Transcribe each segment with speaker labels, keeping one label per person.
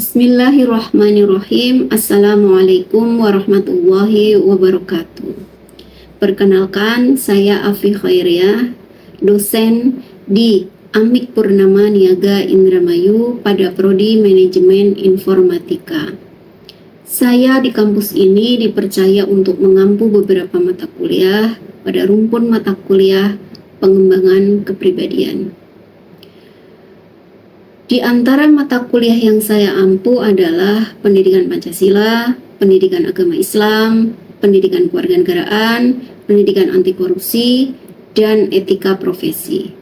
Speaker 1: Bismillahirrahmanirrahim. Assalamualaikum warahmatullahi wabarakatuh. Perkenalkan, saya Afi Khairiyah, dosen di Amik Purnama Niaga Indramayu pada Prodi Manajemen Informatika. Saya di kampus ini dipercaya untuk mengampu beberapa mata kuliah pada rumpun mata kuliah pengembangan kepribadian. Di antara mata kuliah yang saya ampu adalah pendidikan Pancasila, pendidikan agama Islam, pendidikan kewarganegaraan, pendidikan anti korupsi, dan etika profesi.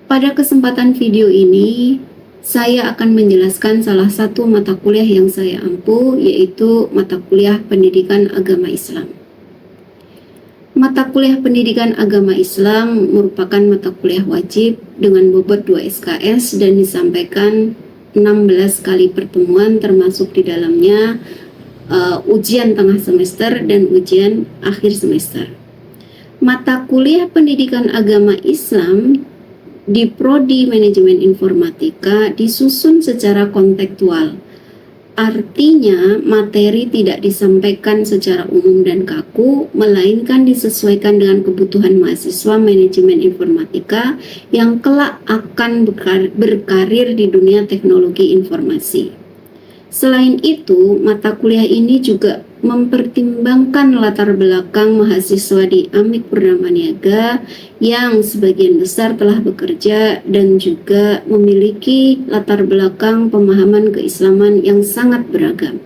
Speaker 1: Pada kesempatan video ini, saya akan menjelaskan salah satu mata kuliah yang saya ampu, yaitu mata kuliah pendidikan agama Islam. Mata kuliah pendidikan agama Islam merupakan mata kuliah wajib dengan bobot 2 SKS dan disampaikan 16 kali pertemuan, termasuk di dalamnya ujian tengah semester dan ujian akhir semester. Mata kuliah pendidikan agama Islam di Prodi Manajemen Informatika disusun secara kontekstual. Artinya, materi tidak disampaikan secara umum dan kaku, melainkan disesuaikan dengan kebutuhan mahasiswa manajemen informatika yang kelak akan berkarir di dunia teknologi informasi. Selain itu, mata kuliah ini juga mempertimbangkan latar belakang mahasiswa di Amik Purnama Niaga yang sebagian besar telah bekerja dan juga memiliki latar belakang pemahaman keislaman yang sangat beragam.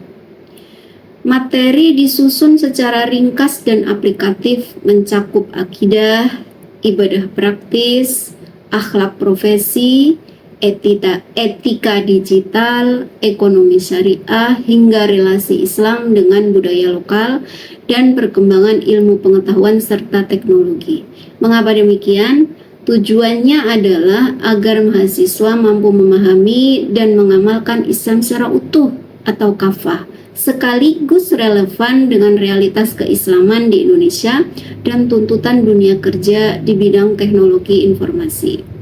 Speaker 1: Materi disusun secara ringkas dan aplikatif, mencakup akidah, ibadah praktis, akhlak profesi, etika digital, ekonomi syariah, hingga relasi Islam dengan budaya lokal dan perkembangan ilmu pengetahuan serta teknologi. Mengapa demikian? Tujuannya adalah agar mahasiswa mampu memahami dan mengamalkan Islam secara utuh atau kafah, sekaligus relevan dengan realitas keislaman di Indonesia dan tuntutan dunia kerja di bidang teknologi informasi.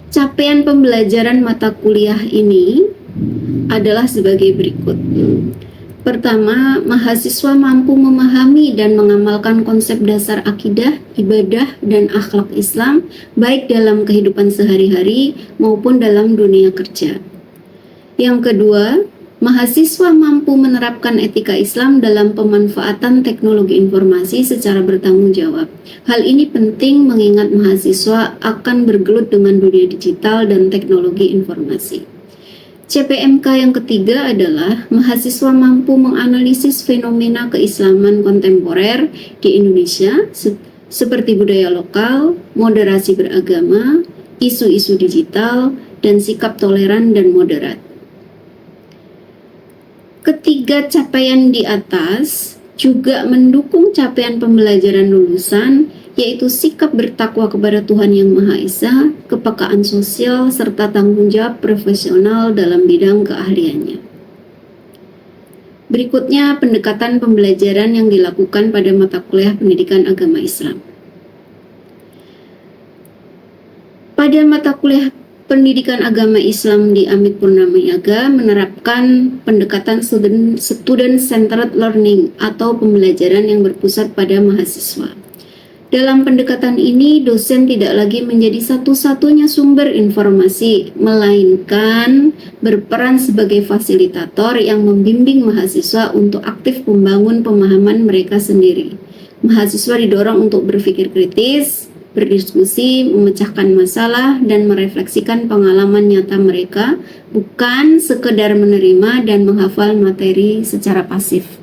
Speaker 1: Capaian pembelajaran mata kuliah ini adalah sebagai berikut. Pertama, mahasiswa mampu memahami dan mengamalkan konsep dasar akidah, ibadah, dan akhlak Islam baik dalam kehidupan sehari-hari maupun dalam dunia kerja. Yang kedua, mahasiswa mampu menerapkan etika Islam dalam pemanfaatan teknologi informasi secara bertanggung jawab. Hal ini penting mengingat mahasiswa akan bergelut dengan dunia digital dan teknologi informasi. CPMK yang ketiga adalah mahasiswa mampu menganalisis fenomena keislaman kontemporer di Indonesia seperti budaya lokal, moderasi beragama, isu-isu digital, dan sikap toleran dan moderat. Ketiga capaian di atas juga mendukung capaian pembelajaran lulusan, yaitu sikap bertakwa kepada Tuhan Yang Maha Esa, kepekaan sosial, serta tanggung jawab profesional dalam bidang keahliannya. Berikutnya pendekatan pembelajaran yang dilakukan pada mata kuliah pendidikan agama Islam. Pada mata kuliah pendidikan agama Islam di Amik Purnama Niaga menerapkan pendekatan student-centered learning atau pembelajaran yang berpusat pada mahasiswa. Dalam pendekatan ini, dosen tidak lagi menjadi satu-satunya sumber informasi, melainkan berperan sebagai fasilitator yang membimbing mahasiswa untuk aktif membangun pemahaman mereka sendiri. Mahasiswa didorong untuk berpikir kritis, berdiskusi, memecahkan masalah, dan merefleksikan pengalaman nyata mereka, bukan sekedar menerima dan menghafal materi secara pasif.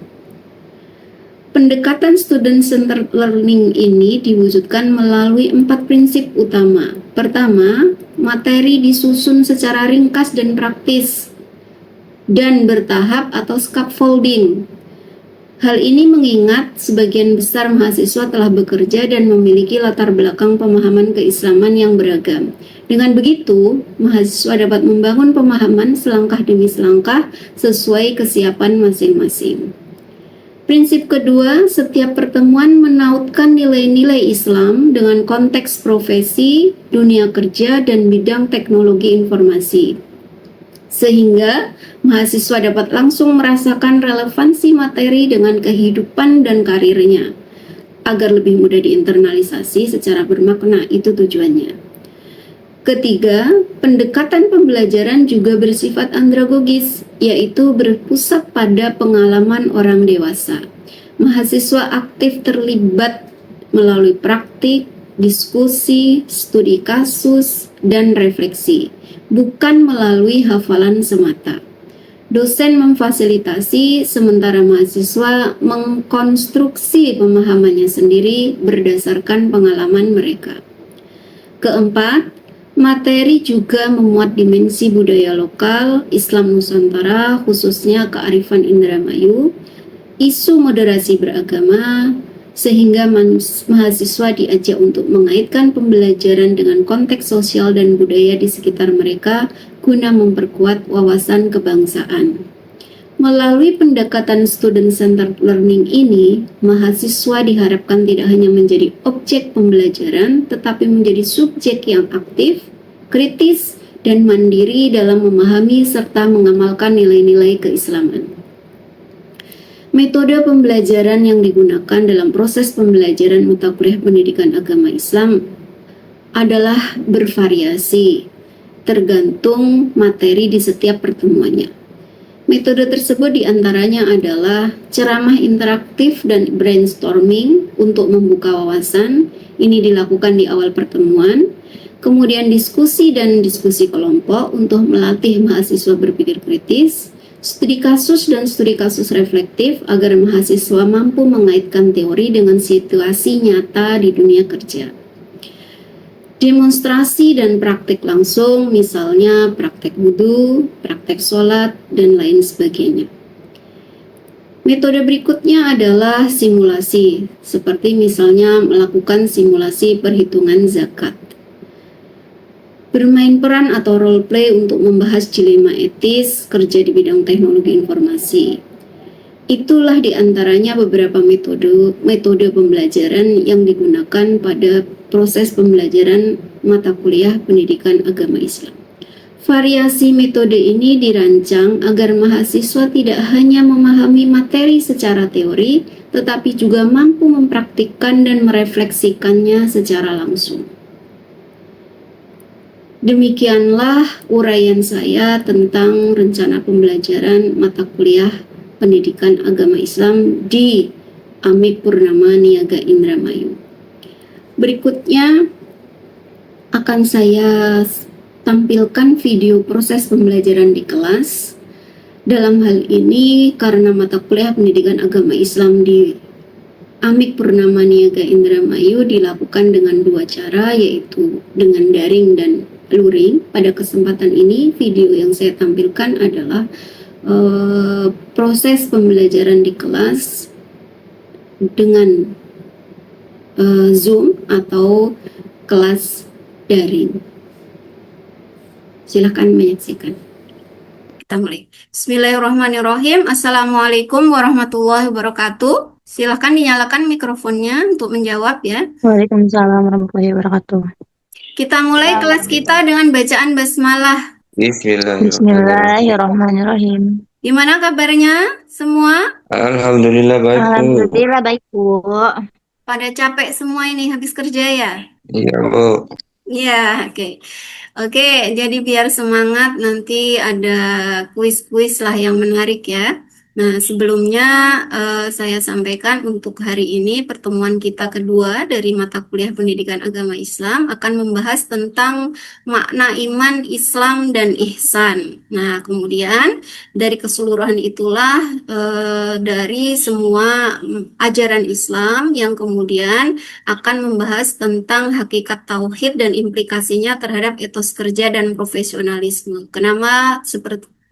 Speaker 1: Pendekatan student-centered learning ini diwujudkan melalui 4 prinsip utama. Pertama, materi disusun secara ringkas dan praktis dan bertahap atau scaffolding. Hal ini mengingat sebagian besar mahasiswa telah bekerja dan memiliki latar belakang pemahaman keislaman yang beragam. Dengan begitu, mahasiswa dapat membangun pemahaman selangkah demi selangkah sesuai kesiapan masing-masing. Prinsip kedua, setiap pertemuan menautkan nilai-nilai Islam dengan konteks profesi, dunia kerja, dan bidang teknologi informasi. sehingga mahasiswa dapat langsung merasakan relevansi materi dengan kehidupan dan karirnya, agar lebih mudah diinternalisasi secara bermakna. Itu tujuannya. Ketiga, pendekatan pembelajaran juga bersifat andragogis, yaitu berpusat pada pengalaman orang dewasa. Mahasiswa aktif terlibat melalui praktik, diskusi, studi kasus, dan refleksi, bukan melalui hafalan semata. Dosen memfasilitasi, sementara mahasiswa mengkonstruksi pemahamannya sendiri berdasarkan pengalaman mereka. Keempat, materi juga memuat dimensi budaya lokal, Islam Nusantara, khususnya kearifan Indramayu, isu moderasi beragama, sehingga mahasiswa diajak untuk mengaitkan pembelajaran dengan konteks sosial dan budaya di sekitar mereka guna memperkuat wawasan kebangsaan. Melalui pendekatan student-centered learning ini, mahasiswa diharapkan tidak hanya menjadi objek pembelajaran, tetapi menjadi subjek yang aktif, kritis, dan mandiri dalam memahami serta mengamalkan nilai-nilai keislaman. Metode pembelajaran yang digunakan dalam proses pembelajaran mata kuliah pendidikan agama Islam adalah bervariasi, tergantung materi di setiap pertemuannya. Metode tersebut diantaranya adalah ceramah interaktif dan brainstorming untuk membuka wawasan. Ini dilakukan di awal pertemuan. Kemudian diskusi dan diskusi kelompok untuk melatih mahasiswa berpikir kritis. Studi kasus dan studi kasus reflektif agar mahasiswa mampu mengaitkan teori dengan situasi nyata di dunia kerja. Demonstrasi dan praktik langsung, misalnya praktek wudhu, praktek sholat, dan lain sebagainya. Metode berikutnya adalah simulasi, seperti misalnya melakukan simulasi perhitungan zakat. Bermain peran atau role play untuk membahas dilema etis kerja di bidang teknologi informasi. Itulah diantaranya beberapa metode pembelajaran yang digunakan pada proses pembelajaran mata kuliah pendidikan agama Islam. Variasi metode ini dirancang agar mahasiswa tidak hanya memahami materi secara teori, tetapi juga mampu mempraktikkan dan merefleksikannya secara langsung. Demikianlah uraian saya tentang rencana pembelajaran mata kuliah pendidikan agama Islam di Amik Purnama Niaga Indramayu. Berikutnya akan saya tampilkan video proses pembelajaran di kelas. Dalam hal ini karena mata kuliah pendidikan agama Islam di Amik Purnama Niaga Indramayu dilakukan dengan dua cara, yaitu dengan daring dan luring. Pada kesempatan ini video yang saya tampilkan adalah proses pembelajaran di kelas dengan Zoom atau kelas daring. Silakan menyaksikan. Kita mulai. Bismillahirrahmanirrahim. Assalamualaikum warahmatullahi wabarakatuh. Silakan dinyalakan mikrofonnya untuk menjawab ya.
Speaker 2: Waalaikumsalam warahmatullahi wabarakatuh.
Speaker 1: Kita mulai kelas kita dengan bacaan basmalah.
Speaker 2: Bismillahirrahmanirrahim.
Speaker 1: Gimana kabarnya semua?
Speaker 3: Alhamdulillah baik, Bu.
Speaker 2: Alhamdulillah baik, Bu.
Speaker 1: Pada capek semua ini habis kerja ya?
Speaker 3: Iya, Bu.
Speaker 1: Iya, oke. Oke, jadi biar semangat nanti ada kuis-kuis lah yang menarik ya. Nah, sebelumnya saya sampaikan untuk hari ini pertemuan kita kedua dari mata kuliah pendidikan agama Islam akan membahas tentang makna iman, Islam, dan ihsan. Nah, kemudian dari keseluruhan itulah dari semua ajaran Islam yang kemudian akan membahas tentang hakikat tauhid dan implikasinya terhadap etos kerja dan profesionalisme.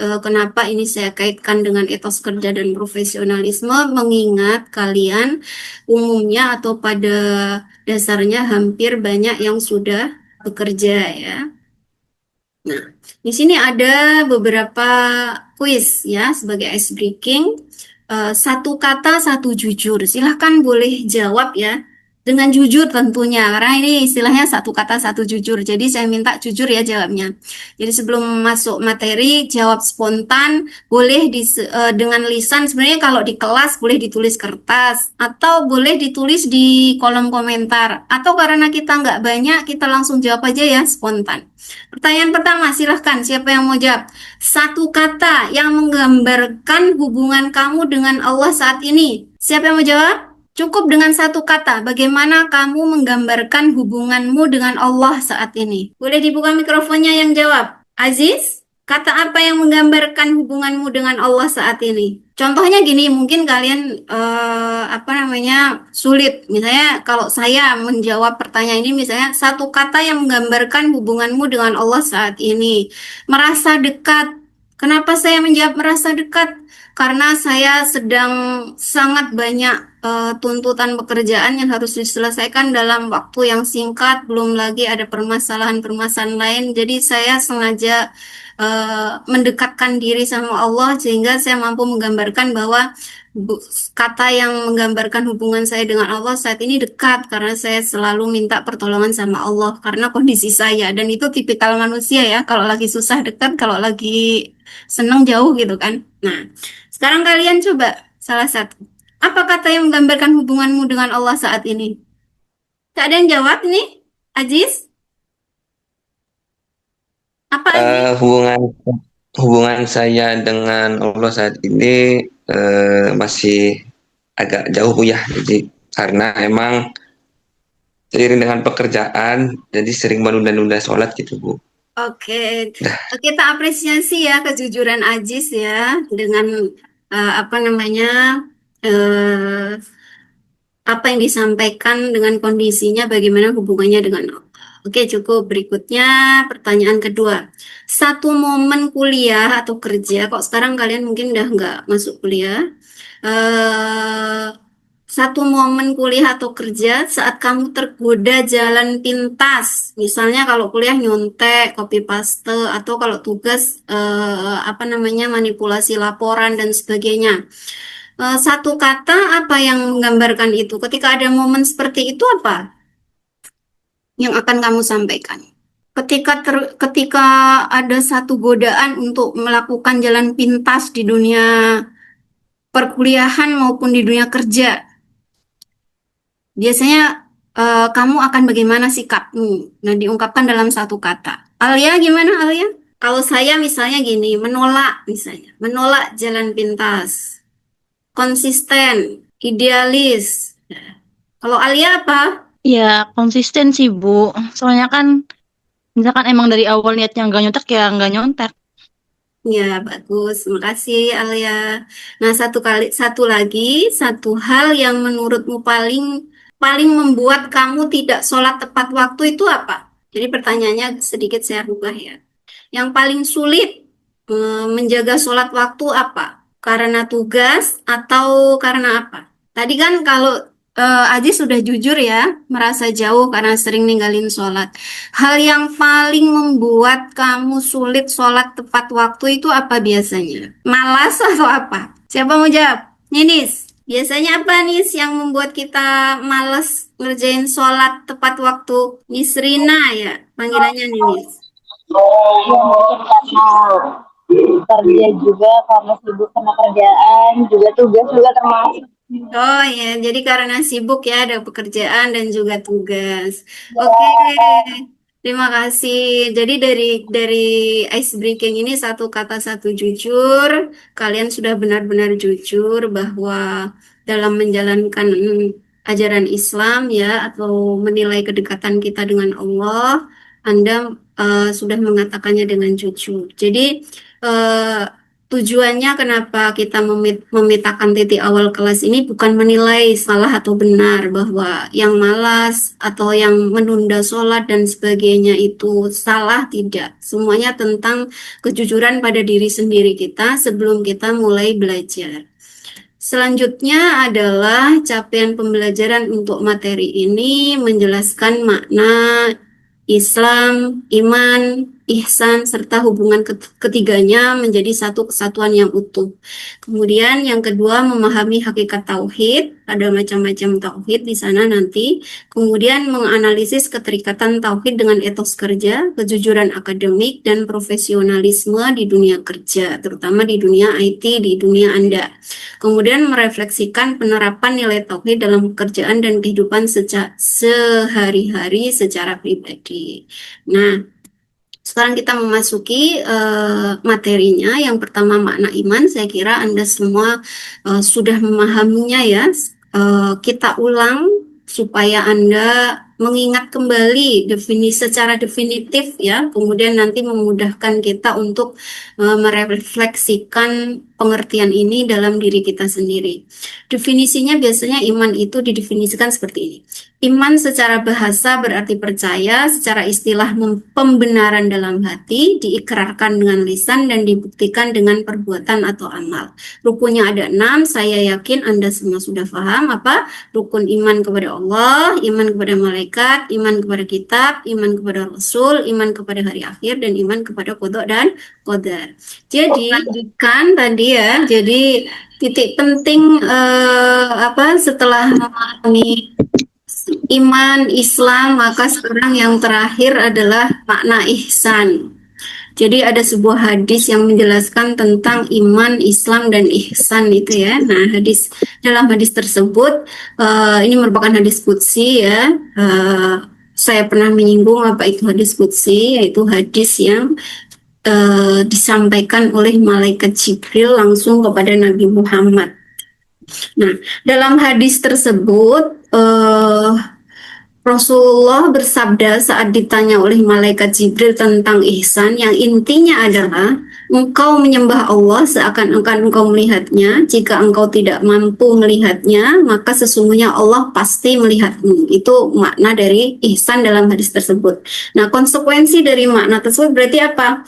Speaker 1: Kenapa ini saya kaitkan dengan etos kerja dan profesionalisme? Mengingat kalian umumnya atau pada dasarnya hampir banyak yang sudah bekerja ya. Nah, di sini ada beberapa kuis ya sebagai ice breaking. Satu kata, satu jujur. Silahkan boleh jawab ya. Dengan jujur tentunya, karena ini istilahnya satu kata satu jujur. Jadi saya minta jujur ya jawabnya. Jadi sebelum masuk materi, jawab spontan, boleh dengan lisan. Sebenarnya kalau di kelas boleh ditulis kertas, atau boleh ditulis di kolom komentar. Atau karena kita nggak banyak, kita langsung jawab aja ya spontan. Pertanyaan pertama, silahkan siapa yang mau jawab? Satu kata yang menggambarkan hubungan kamu dengan Allah saat ini. Siapa yang mau jawab? Cukup dengan satu kata, bagaimana kamu menggambarkan hubunganmu dengan Allah saat ini? Boleh dibuka mikrofonnya yang jawab. Aziz, kata apa yang menggambarkan hubunganmu dengan Allah saat ini? Contohnya gini, mungkin kalian sulit. Misalnya kalau saya menjawab pertanyaan ini, misalnya satu kata yang menggambarkan hubunganmu dengan Allah saat ini. Merasa dekat. Kenapa saya menjawab merasa dekat? Karena saya sedang sangat banyak tuntutan pekerjaan yang harus diselesaikan dalam waktu yang singkat, belum lagi ada permasalahan-permasalahan lain. Jadi saya sengaja mendekatkan diri sama Allah sehingga saya mampu menggambarkan bahwa kata yang menggambarkan hubungan saya dengan Allah saat ini dekat karena saya selalu minta pertolongan sama Allah karena kondisi saya, dan itu tipikal manusia ya, kalau lagi susah dekat, kalau lagi seneng jauh gitu kan. Nah, sekarang kalian coba salah satu. Apa kata yang menggambarkan hubunganmu dengan Allah saat ini? Tak ada yang jawab nih? Aziz? Apa Aziz?
Speaker 3: Hubungan saya dengan Allah saat ini masih agak jauh Bu ya. Jadi karena emang seiring dengan pekerjaan, jadi sering menunda-nunda sholat gitu Bu.
Speaker 1: Oke, kita apresiasi ya kejujuran Aziz ya dengan eh, apa yang disampaikan dengan kondisinya, bagaimana hubungannya dengan Allah. Oke, cukup. Berikutnya pertanyaan kedua. Satu momen kuliah atau kerja, kok sekarang kalian mungkin udah nggak masuk kuliah. Eh, Satu momen kuliah atau kerja saat kamu tergoda jalan pintas. Misalnya kalau kuliah nyontek, copy paste, atau kalau tugas manipulasi laporan dan sebagainya. Satu kata apa yang menggambarkan itu? Ketika ada momen seperti itu, apa yang akan kamu sampaikan? Ketika ada satu godaan untuk melakukan jalan pintas di dunia perkuliahan maupun di dunia kerja, biasanya kamu akan bagaimana sikapmu? Nah, diungkapkan dalam satu kata. Alia, gimana Alia? Kalau saya misalnya gini, menolak jalan pintas, konsisten, idealis. Kalau Alia apa?
Speaker 2: Ya, konsisten sih, Bu. Soalnya kan, misalkan emang dari awal niatnya nggak nyontek, ya nggak nyontek.
Speaker 1: Ya, bagus. Terima kasih, Alia. Nah, satu lagi, satu hal yang menurutmu paling paling membuat kamu tidak sholat tepat waktu itu apa? Jadi pertanyaannya sedikit saya rubah ya. Yang paling sulit menjaga sholat waktu apa? Karena tugas atau karena apa? Tadi kan kalau Aziz sudah jujur ya, merasa jauh karena sering ninggalin sholat. Hal yang paling membuat kamu sulit sholat tepat waktu itu apa biasanya? Malas atau apa? Siapa mau jawab? Ninis, biasanya apa nih yang membuat kita malas ngerjain sholat tepat waktu? Nisrina ya, panggilannya Ninis.
Speaker 4: Mungkin karena kerja juga, karena sibuk sama kerjaan, juga tugas juga termasuk.
Speaker 1: Oh ya, jadi karena sibuk ya, ada pekerjaan dan juga tugas. Oke, terima kasih. Jadi dari ice breaking ini satu kata satu jujur, kalian sudah benar-benar jujur bahwa dalam menjalankan ajaran Islam ya atau menilai kedekatan kita dengan Allah, Anda sudah mengatakannya dengan jujur. Jadi eh, tujuannya kenapa kita memetakan titik awal kelas ini bukan menilai salah atau benar, bahwa yang malas atau yang menunda sholat dan sebagainya itu salah, tidak. Semuanya tentang kejujuran pada diri sendiri kita sebelum kita mulai belajar. Selanjutnya adalah capaian pembelajaran untuk materi ini menjelaskan makna Islam, iman, ihsan, serta hubungan ketiganya menjadi satu kesatuan yang utuh. Kemudian yang kedua, memahami hakikat tauhid, ada macam-macam tauhid di sana nanti. Kemudian menganalisis keterikatan tauhid dengan etos kerja, kejujuran akademik, dan profesionalisme di dunia kerja, terutama di dunia IT, di dunia Anda. Kemudian merefleksikan penerapan nilai tauhid dalam pekerjaan dan kehidupan sehari-hari secara pribadi. Nah, sekarang kita memasuki materinya. Yang pertama, makna iman. Saya kira Anda semua sudah memahaminya ya. Kita ulang supaya Anda mengingat kembali definisi secara definitif ya, kemudian nanti memudahkan kita untuk merefleksikan pengertian ini dalam diri kita sendiri. Definisinya biasanya iman itu didefinisikan seperti ini. Iman secara bahasa berarti percaya, secara istilah pembenaran dalam hati, diikrarkan dengan lisan dan dibuktikan dengan perbuatan atau amal. Rukunnya ada 6, saya yakin Anda semua sudah paham apa? Rukun iman kepada Allah, iman kepada malaikat, iman kepada kitab, iman kepada Rasul, iman kepada hari akhir, dan iman kepada qada dan qadar. Jadi, lanjutkan tadi ya, jadi titik penting setelah memahami iman, Islam, maka sekarang yang terakhir adalah makna ihsan. Jadi ada sebuah hadis yang menjelaskan tentang iman, Islam, dan ihsan itu ya. Nah, dalam hadis tersebut, ini merupakan hadis qudsi ya. Saya pernah menyinggung apa itu hadis qudsi, yaitu hadis yang disampaikan oleh malaikat Jibril langsung kepada Nabi Muhammad. Nah, dalam hadis tersebut Rasulullah bersabda saat ditanya oleh malaikat Jibril tentang ihsan, yang intinya adalah engkau menyembah Allah seakan-akan engkau melihatnya. Jika engkau tidak mampu melihatnya, maka sesungguhnya Allah pasti melihatmu. Itu makna dari ihsan dalam hadis tersebut. Nah, konsekuensi dari makna tersebut berarti apa?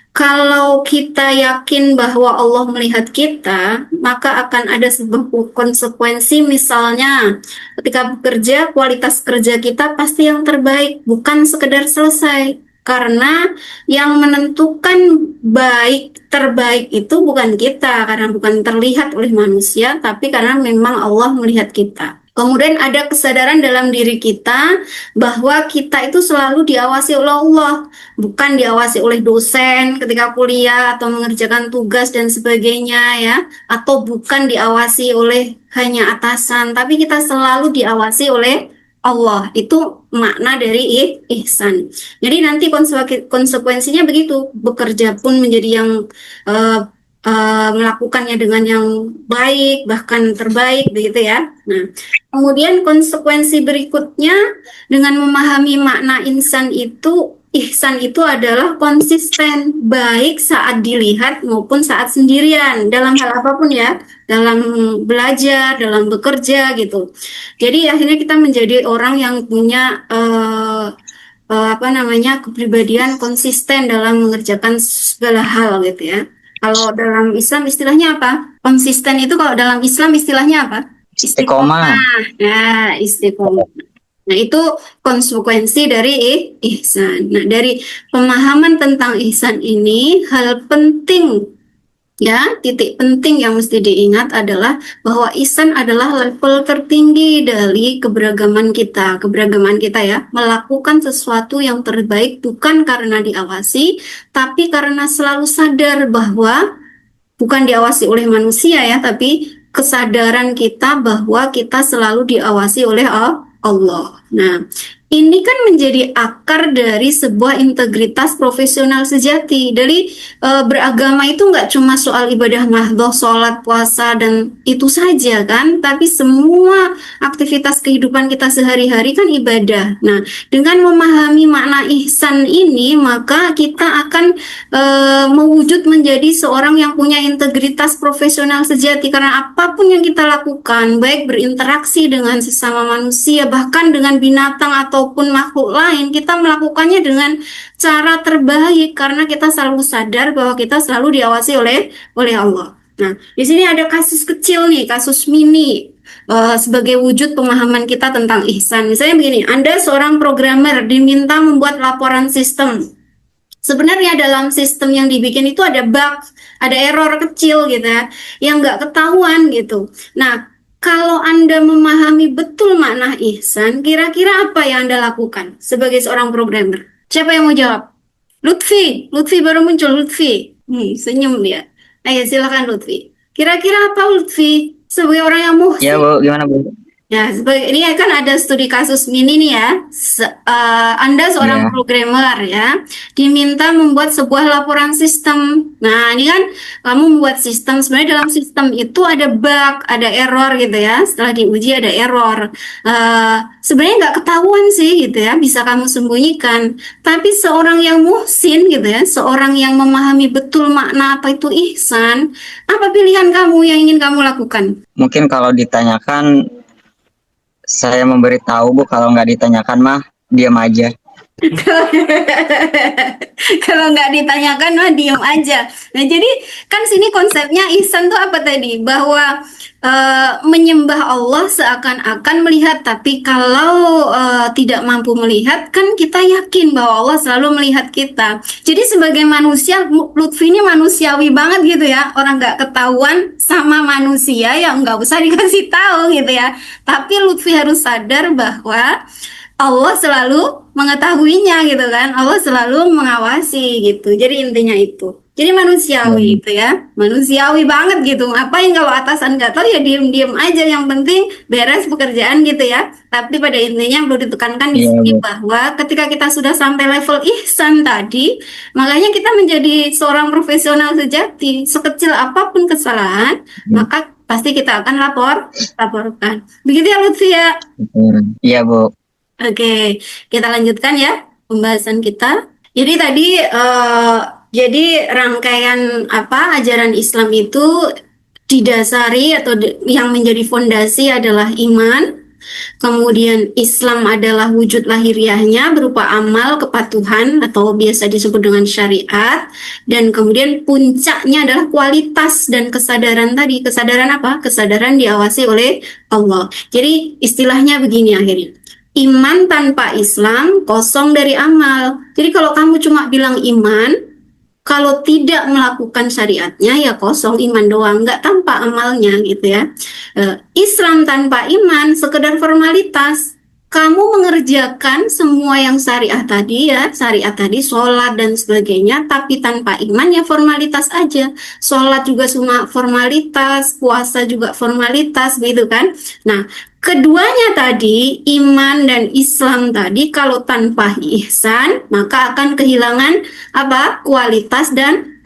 Speaker 1: Kalau kita yakin bahwa Allah melihat kita, maka akan ada sebuah konsekuensi, misalnya ketika bekerja, kualitas kerja kita pasti yang terbaik, bukan sekedar selesai. Karena yang menentukan terbaik itu bukan kita, karena bukan terlihat oleh manusia, tapi karena memang Allah melihat kita. Kemudian ada kesadaran dalam diri kita bahwa kita itu selalu diawasi oleh Allah, bukan diawasi oleh dosen ketika kuliah atau mengerjakan tugas dan sebagainya ya, atau bukan diawasi oleh hanya atasan, tapi kita selalu diawasi oleh Allah. Itu makna dari ihsan. Jadi nanti konsekuensinya begitu, bekerja pun menjadi yang melakukannya dengan yang baik, bahkan terbaik begitu ya. Nah, kemudian konsekuensi berikutnya dengan memahami makna ihsan itu adalah konsisten, baik saat dilihat maupun saat sendirian, dalam hal apapun ya, dalam belajar, dalam bekerja gitu. Jadi akhirnya kita menjadi orang yang punya kepribadian konsisten dalam mengerjakan segala hal gitu ya. Kalau dalam Islam istilahnya apa? Konsisten itu kalau dalam Islam istilahnya apa?
Speaker 5: Istiqomah.
Speaker 1: Nah, istiqomah. Nah, itu konsekuensi dari ihsan. Nah, dari pemahaman tentang ihsan ini, hal penting ya, titik penting yang mesti diingat adalah bahwa ihsan adalah level tertinggi dari keberagaman kita ya, melakukan sesuatu yang terbaik bukan karena diawasi, tapi karena selalu sadar bahwa bukan diawasi oleh manusia ya, tapi kesadaran kita bahwa kita selalu diawasi oleh Allah. Nah, ini kan menjadi akar dari sebuah integritas profesional sejati. Dari beragama itu nggak cuma soal ibadah mahdhah, sholat, puasa, dan itu saja kan, tapi semua aktivitas kehidupan kita sehari-hari kan ibadah. Nah, dengan memahami makna ihsan ini, maka kita akan mewujud menjadi seorang yang punya integritas profesional sejati, karena apapun yang kita lakukan, baik berinteraksi dengan sesama manusia, bahkan dengan binatang ataupun makhluk lain, kita melakukannya dengan cara terbaik karena kita selalu sadar bahwa kita selalu diawasi oleh Allah. Nah, di sini ada kasus kecil nih, kasus mini sebagai wujud pemahaman kita tentang ihsan. Misalnya begini, Anda seorang programmer diminta membuat laporan sistem. Sebenarnya dalam sistem yang dibikin itu ada bug, ada error kecil gitu ya, yang nggak ketahuan gitu. Nah, kalau Anda memahami betul makna ihsan, kira-kira apa yang Anda lakukan sebagai seorang programmer? Siapa yang mau jawab? Lutfi, Lutfi baru muncul, Lutfi. Senyum dia. Ayo silakan Lutfi. Kira-kira apa Lutfi? Sebagai orang yang muhsin.
Speaker 5: Ya Bu, gimana Bu?
Speaker 1: Ya, ini kan ada studi kasus mini nih ya. Anda seorang
Speaker 5: Iya.
Speaker 1: programmer ya, diminta membuat sebuah laporan sistem. Nah, ini kan kamu membuat sistem. Sebenarnya dalam sistem itu ada bug, ada error gitu ya. Setelah diuji ada error. Sebenarnya nggak ketahuan sih gitu ya, bisa kamu sembunyikan. Tapi seorang yang muhsin gitu ya, seorang yang memahami betul makna apa itu ihsan, apa pilihan kamu yang ingin kamu lakukan?
Speaker 5: Mungkin kalau ditanyakan saya memberitahu Bu, kalau nggak ditanyakan mah diam aja.
Speaker 1: Kalau nggak ditanyakan mah diem aja. Nah, jadi kan sini konsepnya ihsan tuh apa tadi? Bahwa menyembah Allah seakan-akan melihat, tapi kalau tidak mampu melihat, kan kita yakin bahwa Allah selalu melihat kita. Jadi sebagai manusia, Lutfi ini manusiawi banget gitu ya. Orang nggak ketahuan sama manusia yang nggak usah dikasih tahu gitu ya. Tapi Lutfi harus sadar bahwa Allah selalu mengetahuinya gitu kan. Allah selalu mengawasi gitu. Jadi intinya itu. Jadi manusiawi gitu ya. Manusiawi banget gitu. Ngapain kalau atasan nggak tahu ya diem-diem aja. Yang penting beres pekerjaan gitu ya. Tapi pada intinya perlu ditekankan di
Speaker 5: Iya,
Speaker 1: sini
Speaker 5: Bu.
Speaker 1: bahwa ketika kita sudah sampai level ihsan tadi, makanya kita menjadi seorang profesional sejati. Sekecil apapun kesalahan, maka pasti kita akan laporkan. Begitu ya Lutfi ya.
Speaker 5: Iya Bu.
Speaker 1: Oke, kita lanjutkan ya pembahasan kita. Jadi tadi rangkaian ajaran Islam itu didasari atau yang menjadi fondasi adalah iman. Kemudian Islam adalah wujud lahiriahnya berupa amal kepatuhan atau biasa disebut dengan syariat, dan kemudian puncaknya adalah kualitas dan kesadaran tadi. Kesadaran apa? Kesadaran diawasi oleh Allah. Jadi istilahnya begini akhirnya. Iman tanpa Islam kosong dari amal. Jadi kalau kamu cuma bilang iman, kalau tidak melakukan syariatnya ya kosong iman doang, nggak tanpa amalnya gitu ya. Islam tanpa iman sekedar formalitas. Kamu mengerjakan semua yang syariat tadi ya, syariat tadi, sholat dan sebagainya, tapi tanpa iman ya formalitas aja. Sholat juga cuma formalitas, puasa juga formalitas, gitu kan. Nah, keduanya tadi, iman dan Islam tadi, kalau tanpa ihsan, maka akan kehilangan kualitas dan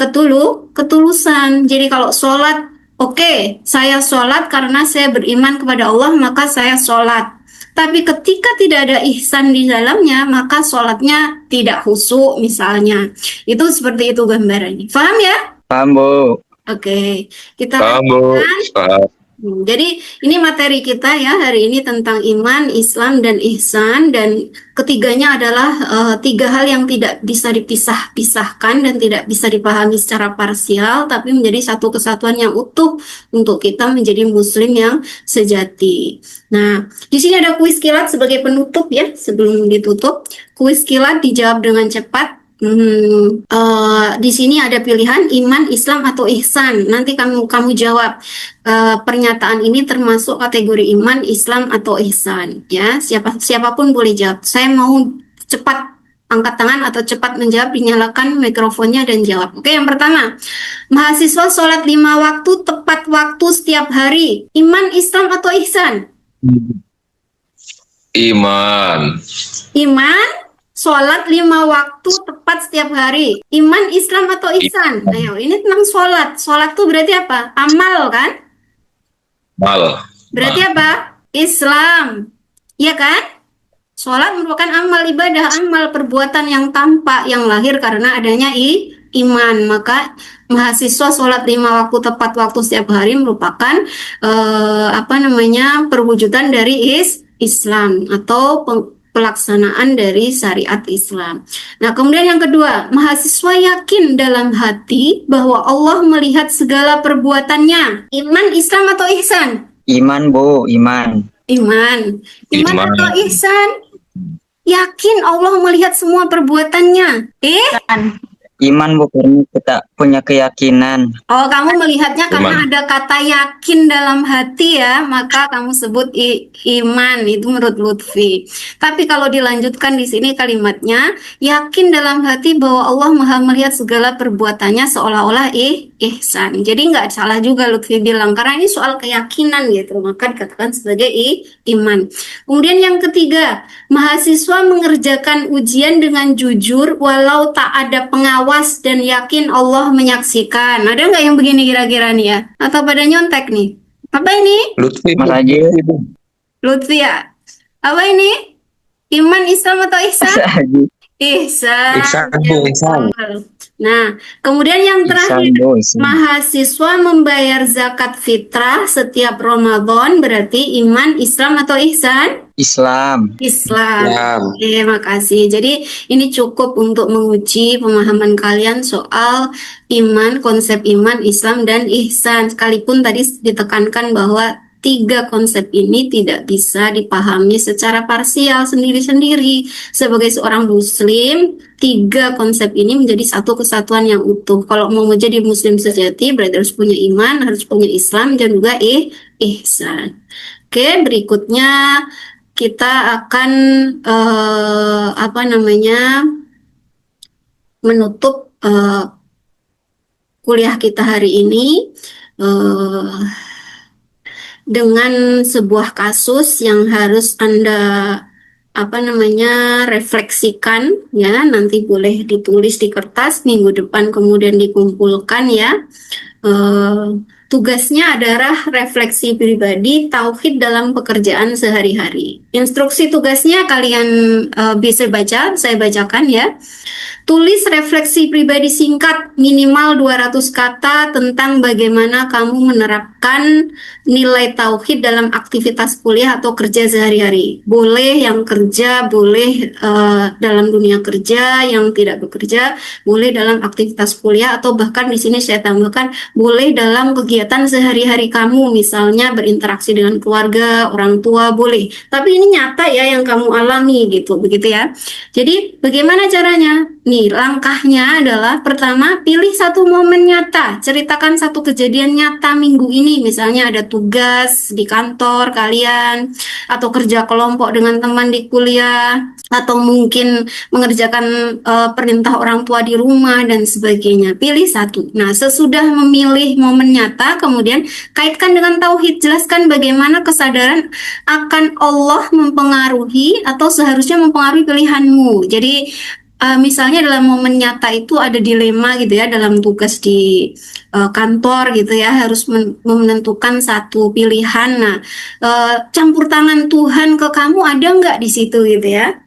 Speaker 1: ketulusan. Jadi kalau sholat, oke, saya sholat karena saya beriman kepada Allah, maka saya sholat. Tapi ketika tidak ada ihsan di dalamnya, maka sholatnya tidak khusyuk misalnya. Itu seperti itu gambarannya. Paham ya?
Speaker 5: Paham Bu.
Speaker 1: Oke, kita
Speaker 3: Paham, Bu.
Speaker 1: lanjutkan. Jadi ini materi kita ya hari ini tentang iman, Islam, dan ihsan, dan ketiganya adalah tiga hal yang tidak bisa dipisah-pisahkan dan tidak bisa dipahami secara parsial, tapi menjadi satu kesatuan yang utuh untuk kita menjadi muslim yang sejati. Nah, di sini ada kuis kilat sebagai penutup ya, sebelum ditutup. Kuis kilat dijawab dengan cepat. Di sini ada pilihan iman, Islam, atau ihsan. Nanti kamu jawab pernyataan ini termasuk kategori iman, Islam, atau ihsan. Ya, siapapun boleh jawab. Saya mau cepat angkat tangan atau cepat menjawab, dinyalakan mikrofonnya dan jawab. Oke, yang pertama, mahasiswa sholat 5 waktu tepat waktu setiap hari. Iman, Islam, atau ihsan?
Speaker 6: Iman.
Speaker 1: Iman. Sholat 5 waktu tepat setiap hari. Iman, Islam, atau ihsan? Ayo, ini tentang sholat. Sholat tuh berarti apa? Amal kan?
Speaker 6: Mal.
Speaker 1: Berarti apa? Islam. Iya kan? Sholat merupakan amal ibadah, amal perbuatan yang tampak, yang lahir karena adanya iman. Maka mahasiswa sholat 5 waktu tepat waktu setiap hari merupakan perwujudan dari Islam atau pelaksanaan dari syariat Islam. Nah, kemudian yang kedua, mahasiswa yakin dalam hati bahwa Allah melihat segala perbuatannya. Iman, Islam, atau ihsan?
Speaker 5: Iman Bu, iman.
Speaker 1: Iman. Iman
Speaker 6: Iman.
Speaker 1: atau ihsan? Yakin Allah melihat semua perbuatannya.
Speaker 5: Iman Bu, karena kita punya keyakinan.
Speaker 1: Oh, kamu melihatnya karena
Speaker 6: Iman.
Speaker 1: ada kata yakin dalam hati ya, maka kamu sebut iman. Itu menurut Lutfi. Tapi kalau dilanjutkan di sini kalimatnya, yakin dalam hati bahwa Allah Maha melihat segala perbuatannya seolah-olah ihsan. Jadi nggak salah juga Lutfi bilang, karena ini soal keyakinan gitu, maka dikatakan sebagai iman. Kemudian yang ketiga, mahasiswa mengerjakan ujian dengan jujur walau tak ada pengawas dan yakin Allah menyaksikan. Ada nggak yang begini kira-kira nih ya? Atau pada nyontek nih? Apa ini?
Speaker 3: Lutfi.
Speaker 5: Mas Haji.
Speaker 1: Lutfi ya? Apa ini? Iman, Islam atau ihsan?
Speaker 5: Haji.
Speaker 1: Ihsan.
Speaker 3: Ihsan,
Speaker 1: Ya,
Speaker 3: Bu, ihsan.
Speaker 1: betul. Nah, kemudian yang terakhir,
Speaker 5: Ihsan, Bu, ihsan.
Speaker 1: mahasiswa membayar zakat fitrah setiap Ramadan berarti iman, Islam atau ihsan?
Speaker 5: Islam.
Speaker 1: Islam.
Speaker 3: Ya,
Speaker 1: Oke, makasih. Jadi ini cukup untuk menguji pemahaman kalian soal iman, konsep iman, Islam, dan ihsan. Sekalipun tadi ditekankan bahwa tiga konsep ini tidak bisa dipahami secara parsial sendiri-sendiri. Sebagai seorang muslim, tiga konsep ini menjadi satu kesatuan yang utuh. Kalau mau menjadi muslim sejati, berarti harus punya iman, harus punya Islam, dan juga ihsan. Oke, berikutnya kita akan menutup kuliah kita hari ini dengan sebuah kasus yang harus Anda refleksikan ya. Nanti boleh ditulis di kertas, minggu depan kemudian dikumpulkan ya. Tugasnya adalah refleksi pribadi tauhid dalam pekerjaan sehari-hari. Instruksi tugasnya kalian bisa baca, saya bacakan ya. Tulis refleksi pribadi singkat minimal 200 kata tentang bagaimana kamu menerapkan nilai tauhid dalam aktivitas kuliah atau kerja sehari-hari. Boleh yang kerja, boleh dalam dunia kerja, yang tidak bekerja, boleh dalam aktivitas kuliah, atau bahkan di sini saya tambahkan boleh dalam kegiatan sehari-hari kamu, misalnya berinteraksi dengan keluarga, orang tua, boleh. Tapi ini nyata ya yang kamu alami gitu, begitu ya. Jadi bagaimana caranya? Nih, langkahnya adalah pertama, pilih satu momen nyata. Ceritakan satu kejadian nyata minggu ini. Misalnya ada tugas di kantor kalian, atau kerja kelompok dengan teman di kuliah, atau mungkin mengerjakan perintah orang tua di rumah, dan sebagainya. Pilih satu. Nah, sesudah memilih momen nyata, kemudian kaitkan dengan tauhid. Jelaskan bagaimana kesadaran akan Allah mempengaruhi atau seharusnya mempengaruhi pilihanmu. Jadi, misalnya dalam momen nyata itu ada dilema gitu ya, dalam tugas di kantor gitu ya, harus menentukan satu pilihan. Nah, campur tangan Tuhan ke kamu ada nggak di situ gitu ya?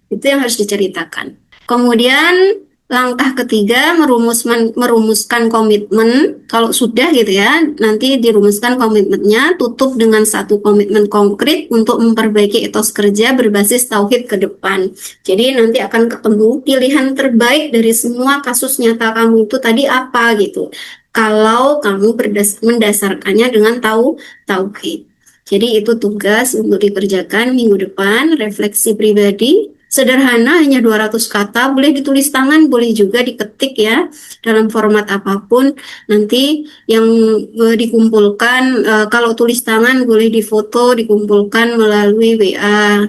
Speaker 1: Itu yang harus diceritakan. Kemudian langkah ketiga, merumuskan komitmen. Kalau sudah gitu ya, nanti dirumuskan komitmennya, tutup dengan satu komitmen konkret untuk memperbaiki etos kerja berbasis tauhid ke depan. Jadi nanti akan ketemu pilihan terbaik dari semua kasus nyata kamu itu tadi apa gitu. Kalau kamu mendasarkannya dengan tauhid. Jadi itu tugas untuk dikerjakan minggu depan, refleksi pribadi. Sederhana, hanya 200 kata, boleh ditulis tangan, boleh juga diketik ya, dalam format apapun. Nanti yang dikumpulkan, kalau tulis tangan boleh difoto, dikumpulkan melalui WA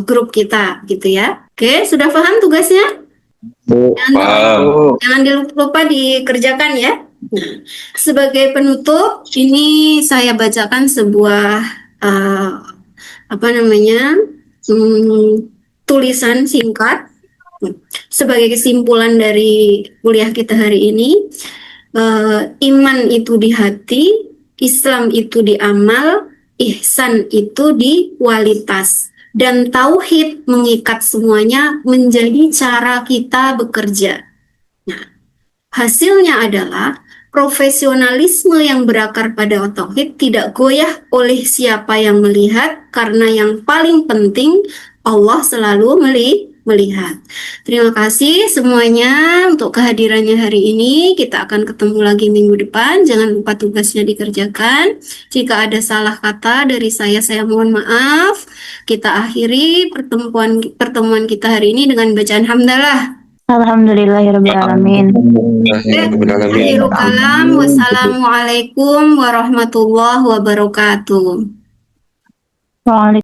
Speaker 1: grup kita gitu ya. Oke, sudah paham tugasnya?
Speaker 6: Paham.
Speaker 1: Jangan lupa dikerjakan ya. Nah, sebagai penutup, ini saya bacakan sebuah tulisan singkat sebagai kesimpulan dari kuliah kita hari ini. Iman itu di hati, Islam itu di amal, ihsan itu di kualitas, dan tauhid mengikat semuanya menjadi cara kita bekerja. Nah, hasilnya adalah profesionalisme yang berakar pada tauhid tidak goyah oleh siapa yang melihat, karena yang paling penting Allah selalu melihat. Terima kasih semuanya untuk kehadirannya hari ini. Kita akan ketemu lagi minggu depan. Jangan lupa tugasnya dikerjakan. Jika ada salah kata dari saya mohon maaf. kita akhiri pertemuan kita hari ini dengan bacaan hamdalah.
Speaker 2: Alhamdulillahirrahmanirrahim.
Speaker 1: Akhirul kalam, wassalamualaikum warahmatullahi wabarakatuh.
Speaker 2: Waalaikumsalam.